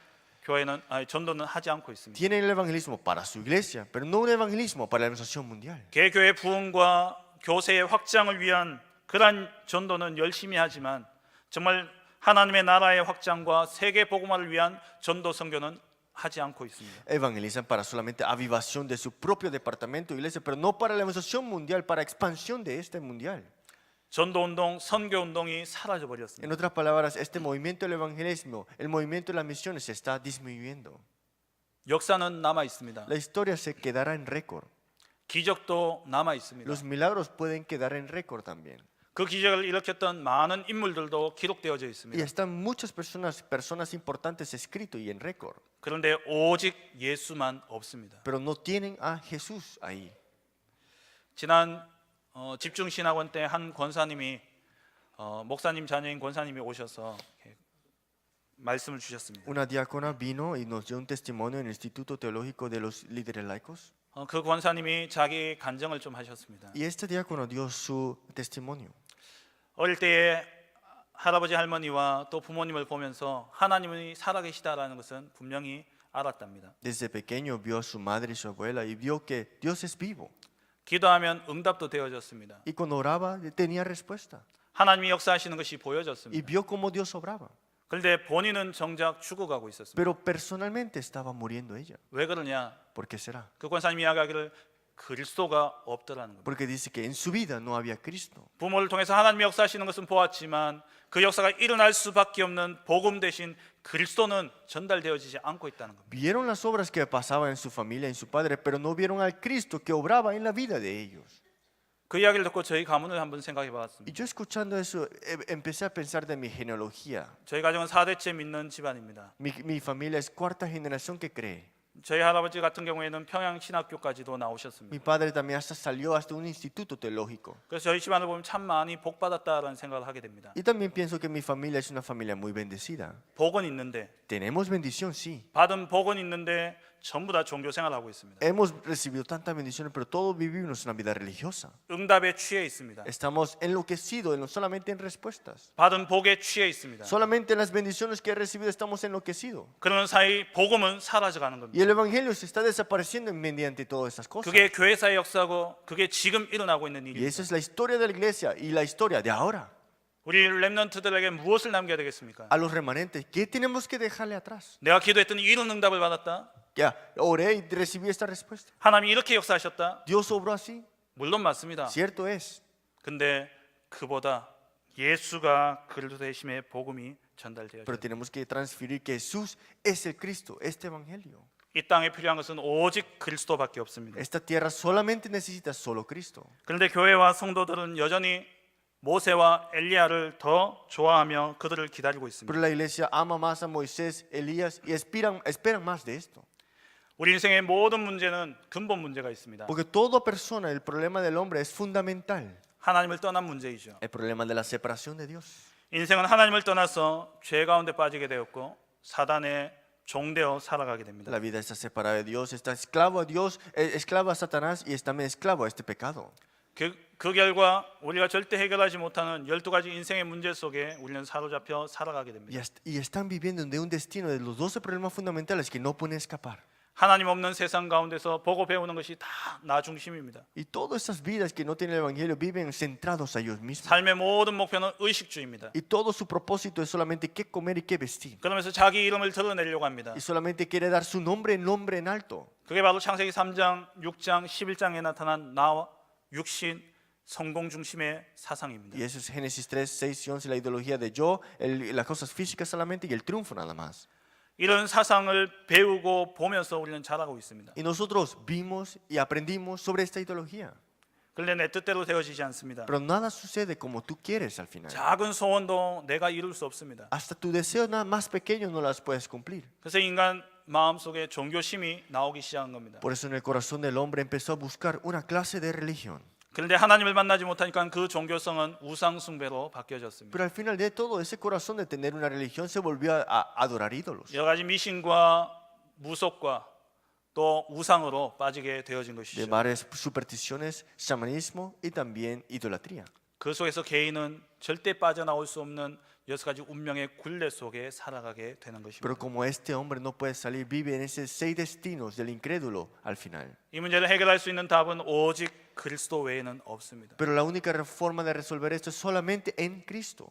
Speaker 1: 전도는 하지 않고 있습니다.
Speaker 2: Tienen el evangelismo para su iglesia, pero no un evangelismo para la organización mundial.
Speaker 1: 개교의 부흥과 교세의 확장을 위한 그러한 전도는 열심히 하지만 정말 하나님의 나라의 확장과 세계 복음화를 위한 전도 선교는 하지 않고 있습니다.
Speaker 2: Evangelizan para solamente avivación de su propio departamento, iglesia, pero no para la evangelización mundial, para expansión de este mundial.
Speaker 1: 전도 운동, 선교 운동이 사라져
Speaker 2: En
Speaker 1: 버렸습니다.
Speaker 2: otras palabras, este movimiento del evangelismo, el movimiento de las misiones se está disminuyendo.
Speaker 1: 역사는 남아 있습니다.
Speaker 2: La historia se quedará en récord.
Speaker 1: 기적도 남아 있습니다.
Speaker 2: Los milagros pueden quedar en récord también.
Speaker 1: 그 기적을 일으켰던 많은 인물들도 기록되어져
Speaker 2: Y
Speaker 1: 있습니다.
Speaker 2: están muchas personas importantes escrito y en récord,
Speaker 1: 그런데 오직 예수만 없습니다.
Speaker 2: pero no tienen a Jesús ahí.
Speaker 1: 지난 집중신학원 때 한 권사님이 목사님 자녀인 권사님이 오셔서 이렇게 말씀을 주셨습니다.
Speaker 2: Una diácona vino y nos dio un testimonio en el Instituto Teológico de los Líderes Laicos.
Speaker 1: 그 권사님이 자기 간증을 좀 하셨습니다.
Speaker 2: Y este diácono dio su testimonio.
Speaker 1: 어릴 때에 할아버지 할머니와 또 부모님을 보면서 하나님이 살아계시다라는 것은 분명히 알았답니다.
Speaker 2: Desde pequeño vio a su madre y su abuela y vio que Dios es vivo.
Speaker 1: 기도하면 응답도 되어졌습니다.
Speaker 2: Y cuando oraba tenía respuesta.
Speaker 1: 하나님이 역사하시는 것이
Speaker 2: Y
Speaker 1: 보여졌습니다.
Speaker 2: vio cómo Dios obraba.
Speaker 1: 그런데 본인은 정작 죽어가고 있었습니다.
Speaker 2: Pero personalmente estaba muriendo ella.
Speaker 1: 왜 그러냐?
Speaker 2: ¿Por qué será?
Speaker 1: 그 권사님이 이야기하기를 그리스도가 없더라는 겁니다.
Speaker 2: Porque dice que en su vida no había Cristo.
Speaker 1: 부모를 통해서 하나님이 역사하시는 것은 보았지만 그 역사가 일어날 수밖에 없는 복음 대신 그리스도는 전달되어지지 않고 있다는 겁니다.
Speaker 2: Vieron las obras que pasaban en su familia, en su padre, pero no vieron al Cristo que obraba en la vida de ellos.
Speaker 1: 그 이야기를 듣고 저희 가문을 한번 생각해
Speaker 2: Y
Speaker 1: 봤습니다.
Speaker 2: yo escuchando eso, empecé a pensar de mi genealogía.
Speaker 1: 저희 가정은 4대째 믿는 집안입니다.
Speaker 2: Mi familia es cuarta generación que cree.
Speaker 1: 저희 할아버지 같은 경우에는 평양 신학교까지도
Speaker 2: Mi
Speaker 1: 나오셨습니다.
Speaker 2: padre también hasta salió hasta un instituto teológico.
Speaker 1: 그래서 저희 집안을 보면 참 많이 복 받았다라는 생각을 하게 됩니다.
Speaker 2: Y también pienso que mi familia es una familia muy bendecida.
Speaker 1: 복은 있는데
Speaker 2: Tenemos bendición, sí.
Speaker 1: 받은 복은 있는데 전부 다 종교 생활하고 있습니다.
Speaker 2: Hemos recibido tantas bendiciones, pero todos vivimos una vida religiosa.
Speaker 1: 응답에 취해 있습니다.
Speaker 2: Estamos enloquecidos solamente en respuestas.
Speaker 1: 받은 복에 취해 있습니다.
Speaker 2: Solamente en las bendiciones que he recibido estamos enloquecidos.
Speaker 1: 그러는 사이 복음은 사라져가는
Speaker 2: Y
Speaker 1: 겁니다.
Speaker 2: el evangelio se está desapareciendo mediante todas estas cosas.
Speaker 1: 그게 교회사의 역사고 그게 지금 일어나고 있는
Speaker 2: Y
Speaker 1: 일입니다.
Speaker 2: esa es la historia de la iglesia y la historia de ahora.
Speaker 1: 우리 렘넌트들에게 무엇을 남겨야 되겠습니까?
Speaker 2: A los remanentes, ¿qué tenemos que dejarle atrás?
Speaker 1: 내가 기도했더니 이런 응답을 받았다.
Speaker 2: Ya, oré y recibí esta respuesta.
Speaker 1: 하나님이 이렇게 역사하셨다.
Speaker 2: Dios obró así.
Speaker 1: 물론 맞습니다.
Speaker 2: Cierto es.
Speaker 1: 근데 그보다 예수가 그리스도 되심의 복음이 전달되어야
Speaker 2: Pero
Speaker 1: 됩니다.
Speaker 2: tenemos que transferir que Jesús es el Cristo, este evangelio.
Speaker 1: 이 땅에 필요한 것은 오직 그리스도밖에 없습니다.
Speaker 2: Esta tierra solamente necesita solo Cristo.
Speaker 1: 그런데 교회와 성도들은 여전히 모세와 엘리야를 더 좋아하며 그들을 기다리고 있습니다.
Speaker 2: Pero la iglesia ama más a Moisés, Elías y esperan más de esto.
Speaker 1: 우리 인생의 모든 문제는 근본 문제가 있습니다.
Speaker 2: Porque toda persona, el problema del hombre es fundamental.
Speaker 1: 하나님을 떠난 문제이죠.
Speaker 2: El problema de la separación de Dios.
Speaker 1: 인생은 하나님을 떠나서 죄 가운데 빠지게 되었고 사단의 종되어 살아가게 됩니다.
Speaker 2: La vida está separada de Dios, está esclavo a Dios, esclavo a Satanás y es también esclavo a este pecado.
Speaker 1: 그 결과 우리가 절대 해결하지 못하는 12가지 인생의 문제 속에 우리는 사로잡혀 살아가게 됩니다.
Speaker 2: Y están viviendo de un destino de los 12 problemas fundamentales que no pueden escapar.
Speaker 1: 하나님 없는 세상 가운데서 보고 배우는 것이 다 나 중심입니다.
Speaker 2: Y todas esas vidas que no tienen el evangelio viven centrados a ellos mismos.
Speaker 1: 삶의 모든 목표는 의식주의입니다.
Speaker 2: Y todo su propósito es solamente qué comer y qué vestir.
Speaker 1: 그러면서 자기 이름을 드러내려고 합니다.
Speaker 2: Y solamente quiere dar su nombre en alto.
Speaker 1: 그게 바로 창세기 3장, 6장, 11장에 나타난 나와 육신, 성공 중심의 사상입니다.
Speaker 2: Y eso es Génesis 3, 6 y 11, la ideología de yo, las cosas físicas solamente y el triunfo nada más.
Speaker 1: 이런 사상을 배우고 보면서 우리는 자라고 있습니다.
Speaker 2: Y nosotros vimos y aprendimos sobre esta ideología.
Speaker 1: 그런데 내 뜻대로 되어지지 않습니다.
Speaker 2: Pero nada sucede como tú quieres al final.
Speaker 1: 작은 소원도 내가 이룰 수 없습니다.
Speaker 2: Hasta tu deseo nada más pequeño no las puedes cumplir.
Speaker 1: 그래서 인간 마음속에 종교심이 나오기 시작한 겁니다.
Speaker 2: Por eso en el corazón del hombre empezó a buscar una clase de religión.
Speaker 1: 그런데 하나님을 만나지 못하니까 그 종교성은 우상 숭배로 바뀌어졌습니다.
Speaker 2: Pero al final de todo, ese corazón de tener una religión se volvió a adorar ídolos.
Speaker 1: 여러 가지 미신과 무속과 또 우상으로 빠지게 되어진
Speaker 2: De
Speaker 1: 것이죠.
Speaker 2: varias supersticiones, chamanismo y también idolatría.
Speaker 1: 그 속에서 개인은 절대 빠져나올 수 없는 6가지 운명의 굴레 속에 살아가게 되는
Speaker 2: Pero
Speaker 1: 것입니다.
Speaker 2: como este hombre no puede salir, vive en esos 6 destinos del incrédulo al final.
Speaker 1: 이 문제를 해결할 수 있는 답은 오직 그리스도 외에는 없습니다.
Speaker 2: Pero la única forma de resolver esto es solamente en Cristo.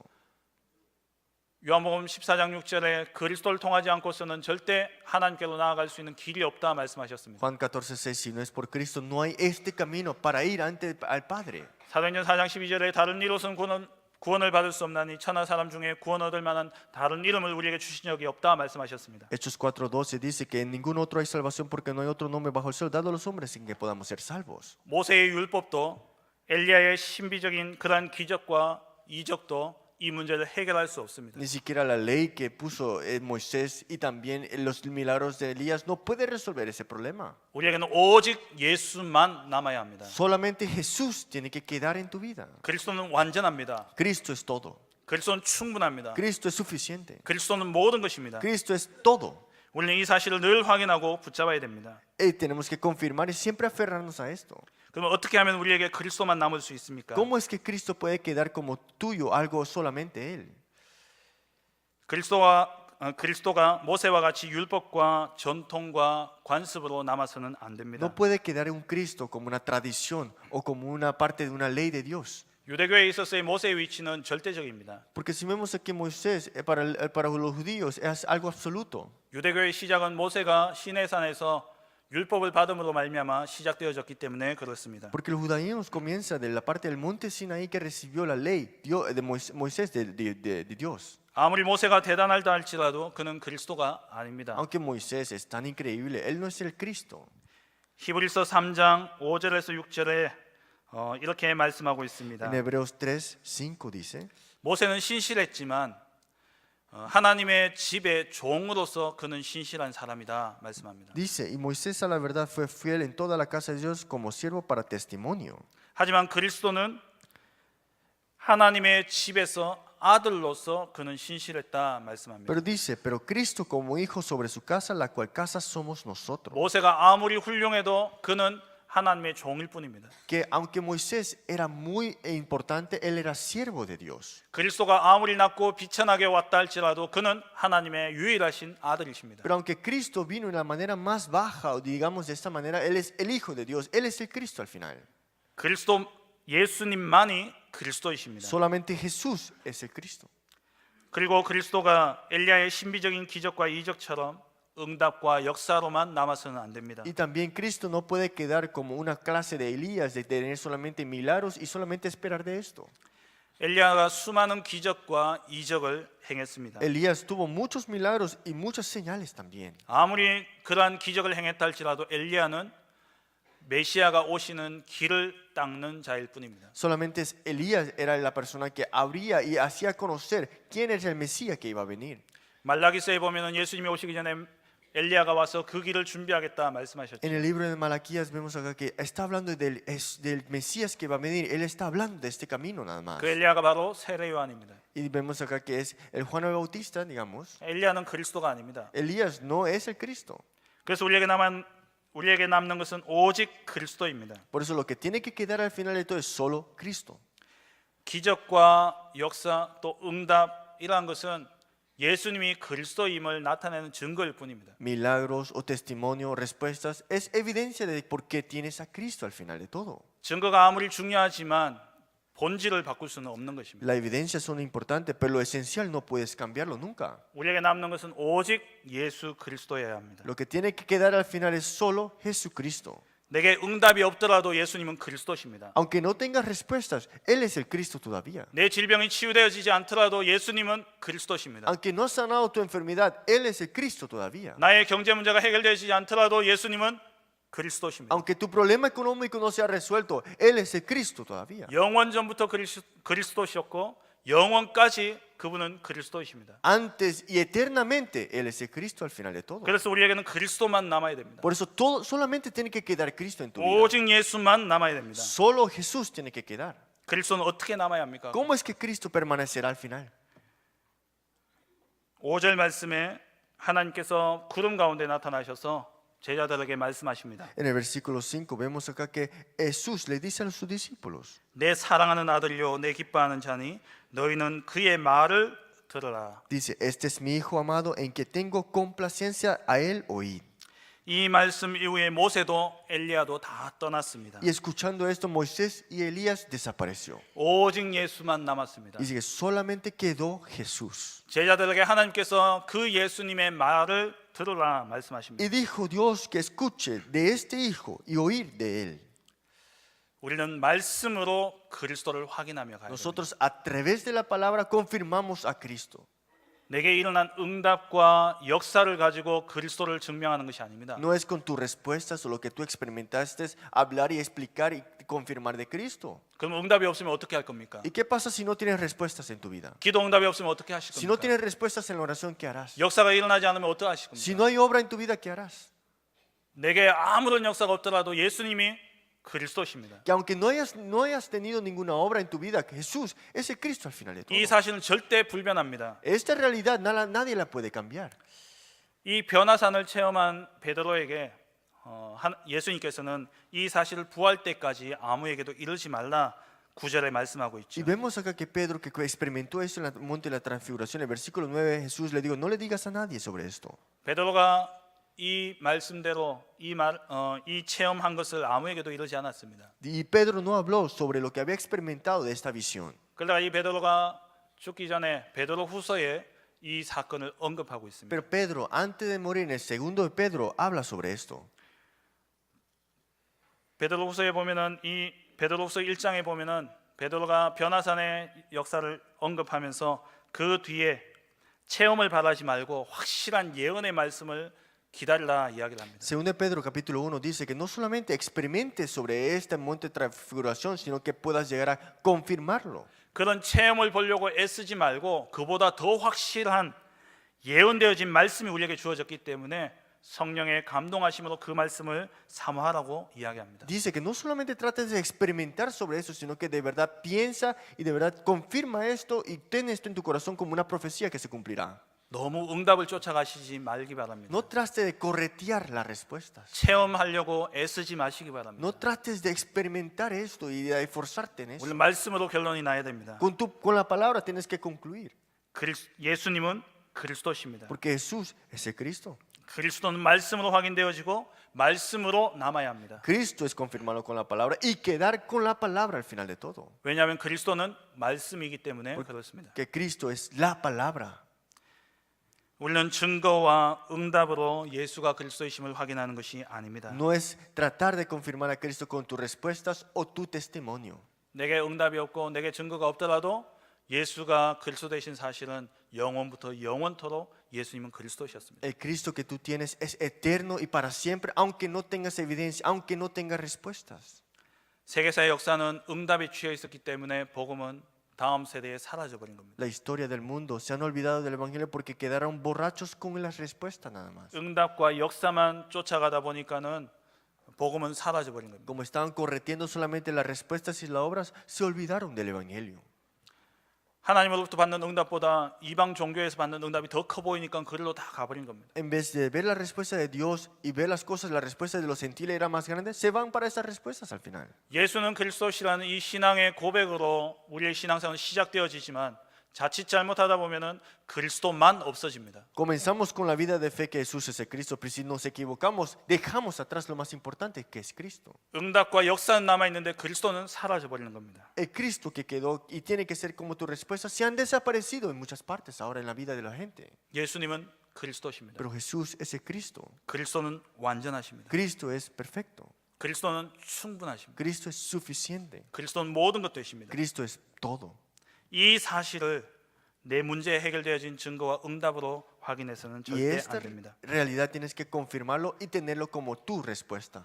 Speaker 1: 요한복음 14장 6절에 그리스도를 통하지 않고서는 절대 하나님께로 나아갈 수 있는 길이 없다 말씀하셨습니다.
Speaker 2: Juan 14:6, si no es por Cristo, no hay este camino para ir ante al Padre.
Speaker 1: 사도행전 4장 12절에 다른 이로서는 구원을 받을 수 없나니 천하 사람 중에 구원 얻을 만한 다른 이름을 우리에게 주신 적이 없다 말씀하셨습니다.
Speaker 2: Hechos 4:12 dice que en ningún otro hay salvación porque no hay otro nombre bajo el cielo dado a los hombres en que podamos ser salvos.
Speaker 1: 모세의 율법도 엘리야의 신비적인 그러한 기적과 이적도 이 문제를 해결할 수 없습니다.
Speaker 2: Ni siquiera la ley que puso Moisés y también los milagros de Elías no puede resolver ese problema.
Speaker 1: 우리에게는 오직 예수만 남아야 합니다.
Speaker 2: Solamente Jesús tiene que quedar en tu vida.
Speaker 1: 그리스도는 완전합니다.
Speaker 2: Cristo es todo.
Speaker 1: 그리스도는 충분합니다.
Speaker 2: Cristo es suficiente.
Speaker 1: 그리스도는 모든 것입니다.
Speaker 2: Cristo es todo.
Speaker 1: 우리는 이 사실을 늘 확인하고 붙잡아야 됩니다.
Speaker 2: Y tenemos que confirmar y siempre aferrarnos a esto.
Speaker 1: 그러면 어떻게 하면 우리에게 그리스도만 남을 수 있습니까?
Speaker 2: ¿Cómo es que Cristo puede quedar como tuyo, algo solamente Él?
Speaker 1: 그리스도가 모세와 같이 율법과 전통과 관습으로 남아서는 안 됩니다.
Speaker 2: No puede quedar un Cristo como una tradición o como una parte de una ley de Dios.
Speaker 1: 유대교에 있어서의 모세의 위치는 절대적입니다.
Speaker 2: Porque si vemos aquí Moisés, para los judíos es algo absoluto.
Speaker 1: 유대교의 시작은 모세가 시내산에서 율법을 받음으로 말미암아 시작되어졌기 때문에 그렇습니다.
Speaker 2: Porque el judaísmo comienza de la parte del monte Sinaí que recibió la ley de Moisés de Dios.
Speaker 1: 아무리 모세가 대단하다 할지라도 그는 그리스도가 아닙니다.
Speaker 2: Aunque Moisés es tan increíble, él no es el Cristo.
Speaker 1: 히브리서 3장 5절에서 6절에 이렇게 말씀하고 있습니다.
Speaker 2: En Hebreos 3:5 dice,
Speaker 1: 모세는 신실했지만 하나님의 집의 종으로서 그는 신실한 사람이다 말씀합니다.
Speaker 2: dice, y Moisés a la verdad fue fiel en toda la casa de Dios como siervo para testimonio.
Speaker 1: 하지만 그리스도는 하나님의 집에서 아들로서 그는 신실했다 말씀합니다.
Speaker 2: Pero dice, pero Cristo como hijo sobre su casa, la cual casa somos nosotros.
Speaker 1: 모세가 아무리 훌륭해도 그는 하나님의 종일 뿐입니다.
Speaker 2: Que aunque Moisés era muy importante, él era siervo de Dios.
Speaker 1: 그리스도가 아무리 낮고 비천하게 왔다 할지라도 그는 하나님의 유일하신 아들이십니다.
Speaker 2: Pero aunque Cristo vino de la manera más baja, o digamos de esta manera, él es el hijo de Dios, él es el Cristo al final.
Speaker 1: 그리스도 예수님만이 그리스도이십니다.
Speaker 2: Solamente Jesús es el Cristo.
Speaker 1: 그리고 그리스도가 엘리야의 신비적인 기적과 이적처럼 응답과 역사로만 남아서는 안 됩니다.
Speaker 2: Y también Cristo no puede quedar como una clase de Elías, de tener solamente milagros y solamente esperar de esto.
Speaker 1: 엘리야가 수많은 기적과 이적을 행했습니다.
Speaker 2: Elías tuvo muchos milagros y muchas señales también.
Speaker 1: 아무리 그러한 기적을 행했다 할지라도 엘리야는 메시아가 오시는 길을 닦는 자일 뿐입니다.
Speaker 2: Solamente Elías era la persona que abría y hacía conocer quién es el Mesías que iba a venir.
Speaker 1: 말라기서에 보면은 예수님이 오시기 전에 엘리야가 와서 그 길을 준비하겠다 말씀하셨죠.
Speaker 2: En el libro de Malaquías vemos acá que está hablando del Mesías que va a venir. Él está hablando de este camino nada más.
Speaker 1: 그 엘리야가 바로 세례 요한입니다.
Speaker 2: Y vemos acá que es el Juan el Bautista, digamos.
Speaker 1: 엘리야는 그리스도가 아닙니다.
Speaker 2: Elías no es el Cristo.
Speaker 1: 그래서 우리에게 남는 것은 오직 그리스도입니다.
Speaker 2: Por eso lo que tiene que quedar al final de todo es solo Cristo.
Speaker 1: 기적과 역사 또 응답 이러한 것은 예수님이 그리스도임을 나타내는 증거일 뿐입니다.
Speaker 2: Milagros o testimonio, respuestas, es evidencia de por qué tienes a Cristo al final de todo.
Speaker 1: 증거가 아무리 중요하지만 본질을 바꿀 수는 없는 것입니다.
Speaker 2: La evidencia son importantes, pero lo esencial no puedes cambiarlo nunca.
Speaker 1: 우리에게 남는 것은 오직 예수 그리스도여야 합니다.
Speaker 2: Lo que tiene que quedar al final es solo Jesucristo.
Speaker 1: 내게 응답이 없더라도 예수님은 그리스도십니다.
Speaker 2: Aunque no tengas respuestas, Él es el Cristo todavía.
Speaker 1: 내 질병이 치유되어지지 않더라도 예수님은 그리스도십니다.
Speaker 2: Aunque no has sanado tu enfermedad, Él es el Cristo todavía.
Speaker 1: 나의 경제 문제가 해결되지 않더라도 예수님은 그리스도십니다.
Speaker 2: Aunque tu problema económico no sea resuelto, Él es el Cristo todavía.
Speaker 1: 영원전부터 그리스도셨고 영원까지 그분은 그리스도이십니다.
Speaker 2: Antes y eternamente, Él es el Cristo al final de todo.
Speaker 1: 그래서 우리에게는 그리스도만 남아야 됩니다.
Speaker 2: Por eso solamente tiene que quedar Cristo en tu vida.
Speaker 1: 오직 예수만 남아야 됩니다.
Speaker 2: Solo Jesús tiene que quedar.
Speaker 1: 그리스도는 어떻게 남아야 합니까?
Speaker 2: ¿Cómo es que Cristo permanecerá al final?
Speaker 1: 5절 말씀에 하나님께서 구름 가운데 나타나셔서 제자들에게 말씀하십니다.
Speaker 2: En el versículo 5 vemos acá que Jesús le dice a sus discípulos,
Speaker 1: 내 사랑하는 아들이요 내 기뻐하는 자니 너희는 그의 말을 들으라.
Speaker 2: dice, este es mi Hijo amado en que tengo complacencia, a Él oíd.
Speaker 1: 이 말씀 이후에 모세도 엘리야도 다 떠났습니다.
Speaker 2: Y escuchando esto, Moisés y Elías desapareció.
Speaker 1: 오직 예수만 남았습니다.
Speaker 2: Dice que solamente quedó Jesús.
Speaker 1: 제자들에게 하나님께서 그 예수님의 말을 들으라 말씀하십니다.
Speaker 2: Y dijo Dios que escuche de este hijo y oír de él.
Speaker 1: 우리는 말씀으로 그리스도를 확인하며 가야 됩니다.
Speaker 2: Nosotros a través de la palabra confirmamos a Cristo.
Speaker 1: 내게 일어난 응답과 역사를 가지고 그리스도를 증명하는 것이 아닙니다.
Speaker 2: No es con tus respuestas o lo que tú experimentaste hablar y explicar y confirmar de Cristo.
Speaker 1: 그럼 응답이 없으면 어떻게 할 겁니까?
Speaker 2: ¿Y qué pasa si no tienes respuestas en tu vida?
Speaker 1: 기도 응답이 없으면 어떻게 하실
Speaker 2: Si no
Speaker 1: 겁니까?
Speaker 2: tienes respuestas en la oración, ¿qué harás?
Speaker 1: 역사가 일어나지 않으면 어떻게 하실
Speaker 2: Si
Speaker 1: 겁니까?
Speaker 2: no hay obra en tu vida, ¿qué harás?
Speaker 1: 내게 아무런 역사가 없더라도 예수님이 그리스도십니다.
Speaker 2: Que aunque no hayas tenido ninguna obra en tu vida, Jesús es el Cristo al final de todo.
Speaker 1: 이 사실은 절대 불변합니다.
Speaker 2: Esta realidad nadie la puede cambiar.
Speaker 1: 이 변화산을 체험한 베드로에게 예수님께서는 이 사실을 부활 때까지 아무에게도 이르지 말라 9절에 말씀하고 있죠.
Speaker 2: Y vemos acá que Pedro, que experimentó esto en el monte de la transfiguración, en el versículo 9, Jesús le dijo, no le digas a nadie sobre esto.
Speaker 1: 베드로가 이 말씀대로 이 체험한 것을 아무에게도 이르지 않았습니다.
Speaker 2: Y Pedro no habló sobre lo que había experimentado de esta visión.
Speaker 1: 그러다가 이 베드로가 죽기 전에 베드로 후서에 이 사건을 언급하고 있습니다.
Speaker 2: Pero Pedro, antes de morir, en el segundo de Pedro, habla sobre esto.
Speaker 1: 베드로 후서에 보면은 이 베드로 후서 1장에 보면은 베드로가 변화산의 역사를 언급하면서 그 뒤에 체험을 바라지 말고 확실한 예언의 말씀을 기다리라 이야기를 합니다.
Speaker 2: Según de Pedro capítulo 1 dice que no solamente experimentes sobre este monte de transfiguración, sino que puedas llegar a confirmarlo.
Speaker 1: 그런 체험을 보려고 애쓰지 말고 그보다 더 확실한 예언되어진 말씀이 우리에게 주어졌기 때문에 성령의 감동하심으로 그 말씀을 사모하라고 이야기합니다.
Speaker 2: Dice que no solamente trates de experimentar sobre eso, sino que de verdad piensa y de verdad confirma esto y ten esto en tu corazón como una profecía que se cumplirá.
Speaker 1: 너무 응답을 쫓아가시지 말기 바랍니다.
Speaker 2: No trates de corretear las respuestas.
Speaker 1: 체험하려고 애쓰지 마시기 바랍니다.
Speaker 2: No trates de experimentar esto y de esforzarte en eso.
Speaker 1: 우리 말씀으로 결론이 나야 됩니다.
Speaker 2: Con la palabra tienes que concluir.
Speaker 1: 예수님은 그리스도십니다.
Speaker 2: Porque Jesús es el Cristo.
Speaker 1: 그리스도는 말씀으로 확인되어지고 말씀으로 남아야 합니다.
Speaker 2: Cristo es confirmarlo con la palabra y quedar con la palabra al final de todo.
Speaker 1: 왜냐하면 그리스도는 말씀이기 때문에 그렇습니다.
Speaker 2: Que Cristo es la palabra.
Speaker 1: 우리는 증거와 응답으로 예수가 그리스도이심을 확인하는 것이 아닙니다.
Speaker 2: No es tratar de confirmar a Cristo con tus respuestas o tu testimonio.
Speaker 1: 내게 응답이 없고 내게 증거가 없더라도 예수가 그리스도 되신 사실은 영원부터 영원토록 예수님은 그리스도셨습니다.
Speaker 2: El Cristo que tú tienes es eterno y para siempre, aunque no tengas evidencia, aunque no tengas respuestas.
Speaker 1: 세계사의 역사는 응답에 취해 있었기 때문에 복음은 다음 세대에 사라져 버린 겁니다.
Speaker 2: La historia del mundo se han olvidado del evangelio porque quedaron borrachos con las respuestas nada más.
Speaker 1: 응답과 역사만 쫓아가다 보니까는 복음은 사라져 버린 겁니다.
Speaker 2: Como estaban correteando solamente las respuestas y las obras, se olvidaron del evangelio.
Speaker 1: 하나님으로부터 받는 응답보다 이방 종교에서 받는 응답이 더 커 보이니까 그리로 다 가버린 겁니다.
Speaker 2: En vez de ver la respuesta de Dios y ver las cosas, la respuesta de los gentiles era más grande, se van para esas respuestas al final.
Speaker 1: 예수는 그리스도시라는 이 신앙의 고백으로 우리의 신앙생활은 시작되어지지만 자칫 잘못하다 보면은 그리스도만 없어집니다.
Speaker 2: Comenzamos con la vida de fe que Jesús es el Cristo, pero si nos equivocamos, dejamos atrás lo más importante que es Cristo.
Speaker 1: 응답과 역사는 남아 있는데 그리스도는 사라져 버리는 겁니다.
Speaker 2: El Cristo que quedó y tiene que ser como tu respuesta se han desaparecido en muchas partes ahora en la vida de la gente.
Speaker 1: 예수님은 그리스도십니다.
Speaker 2: Pero Jesús es el Cristo.
Speaker 1: 그리스도는 완전하십니다.
Speaker 2: Cristo es perfecto.
Speaker 1: 그리스도는 충분하십니다.
Speaker 2: Cristo es suficiente.
Speaker 1: 그리스도는 모든 것 되십니다.
Speaker 2: Cristo es todo.
Speaker 1: 이 사실을 내 문제에 해결되어진 증거와 응답으로 확인해서는
Speaker 2: Y
Speaker 1: 절대
Speaker 2: esta
Speaker 1: 안 됩니다.
Speaker 2: realidad tienes que confirmarlo y tenerlo como tu respuesta.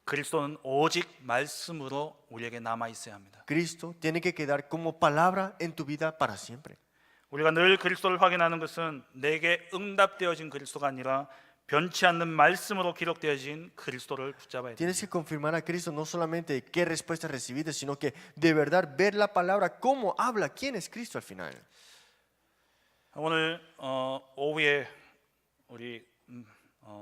Speaker 1: 그리스도는 오직 말씀으로 우리에게 남아 있어야 합니다.
Speaker 2: Cristo tiene que quedar como palabra en tu vida para siempre.
Speaker 1: 우리가 늘 그리스도를 확인하는 것은 내게 응답되어진 그리스도가 아니라 변치 않는 말씀으로 기록되어진 그리스도를 붙잡아야 됩니다.
Speaker 2: Tienes que confirmar a Cristo no solamente qué respuesta recibiste, sino que de verdad ver la palabra, cómo habla, quién es Cristo al final.
Speaker 1: 오늘 오후에 우리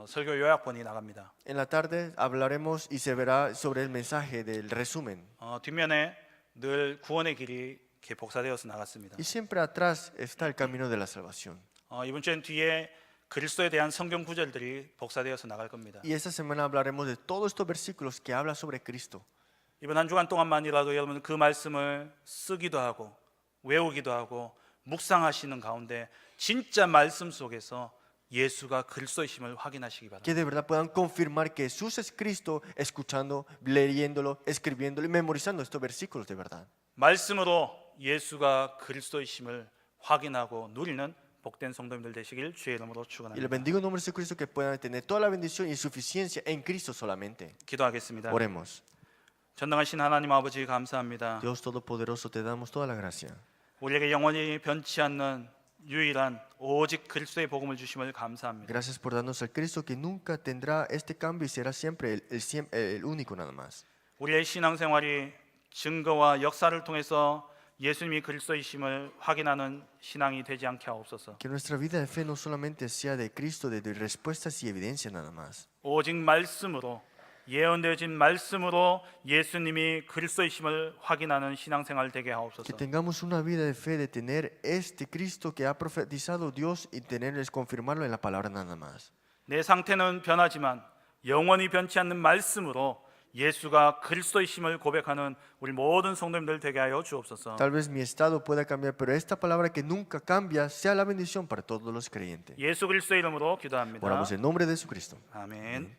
Speaker 1: 설교 요약본이 나갑니다.
Speaker 2: En la tarde hablaremos y se verá sobre el mensaje del resumen.
Speaker 1: 뒷면에 늘 구원의 길이 이렇게 복사되어서 나갔습니다.
Speaker 2: Y siempre atrás está el camino de la salvación.
Speaker 1: 이번 주엔 뒤에 그리스도에 대한 성경 구절들이 복사되어서 나갈 겁니다.
Speaker 2: Y esta semana hablaremos de todos estos versículos que hablan sobre Cristo.
Speaker 1: 이번 한 주간 동안만이라도 여러분 그 말씀을 쓰기도 하고 외우기도 하고 묵상하시는 가운데 진짜 말씀 속에서 예수가 그리스도이심을 확인하시기 바랍니다.
Speaker 2: Que de verdad puedan confirmar que Jesús es Cristo, escuchando, leyéndolo, escribiéndolo y memorizando estos versículos de verdad.
Speaker 1: 말씀으로 예수가 그리스도이심을 확인하고 누리는 복된 성도님들 되시길 주의 이름으로
Speaker 2: Y les
Speaker 1: 축원합니다.
Speaker 2: bendigo en nombre de Jesucristo que puedan tener toda la bendición y suficiencia en Cristo solamente.
Speaker 1: 기도하겠습니다.
Speaker 2: Oremos.
Speaker 1: 전능하신 하나님 아버지 감사합니다.
Speaker 2: Dios Todopoderoso, te damos toda la gracia.
Speaker 1: 우리에게 영원히 변치 않는 유일한 오직 그리스도의 복음을 주심을 감사합니다.
Speaker 2: Gracias por darnos al Cristo que nunca tendrá este cambio y será siempre el único nada más.
Speaker 1: 우리의 신앙생활이 증거와 역사를 통해서 예수님이 그리스도이심을 확인하는 신앙이 되지 않게 하옵소서.
Speaker 2: Que nuestra vida de fe no solamente sea de Cristo, de respuestas y evidencias nada más.
Speaker 1: 오직 말씀으로 예언되어진 말씀으로 예수님이 그리스도이심을 확인하는 신앙생활 되게
Speaker 2: Que
Speaker 1: 하옵소서.
Speaker 2: tengamos una vida de fe de tener este Cristo que ha profetizado Dios y tenerles confirmarlo en la palabra nada más.
Speaker 1: 내 상태는 변하지만 영원히 변치 않는 말씀으로 예수가 그리스도이심을 고백하는 우리 모든 성도님들 되게 하여 주옵소서.
Speaker 2: Tal vez mi estado pueda cambiar, pero esta palabra que nunca cambia sea la bendición para todos los creyentes.
Speaker 1: 예수 그리스도의 이름으로 기도합니다.
Speaker 2: Oramos en nombre de Jesucristo.
Speaker 1: 아멘.